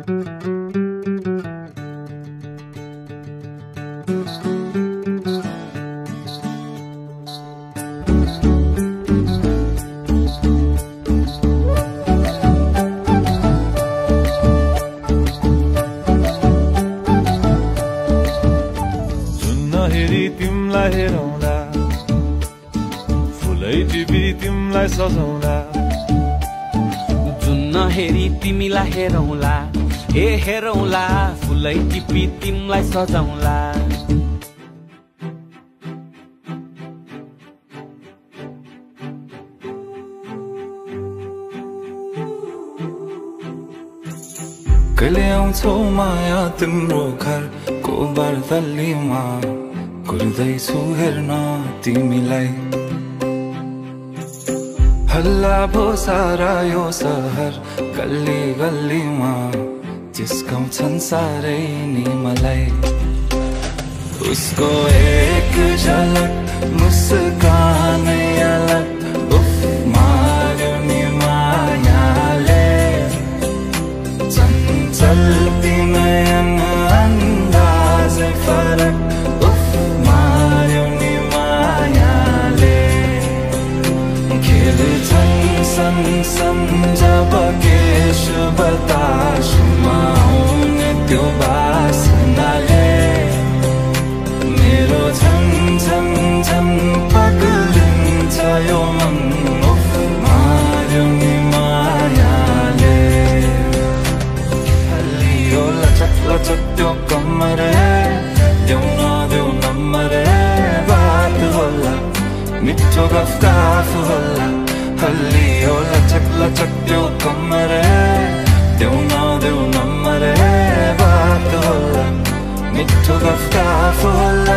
तिमलाई हेरौँला फुलै टिपी तिमलाई सजाउँला जुन नहेरी तिमीलाई हेरौँला हेरौँला फुलै टिपी तिमीलाई सजाउँला कहिले आउँछौ माया तिम्रो घरको बर्दलीमा कुर्दैछु हेर्न तिमीलाई हल्ला भो सारा यो सहर गल्ली गल्लीमा जिस्काउँछन् सारै नि मलाई उसको एक झलक मुस्कानै अलग उफ मार्यो नि मायाले चञ्चल नयन अन्दाजै फरक जब केश बतासमा आउने त्यो बासनाले मेरो झन झन झन पग्लिन्छ यो मन उफ मार्यो नि मायाले हल्लियो लचक लचक त्यो कम्मर देऊ नदेऊ नम्बर बात होला मिठो गफ होला हल्लियो लचक लचक त्यो कम्मर देऊ नदेऊ नम्बर बात होला मिठो गफ होला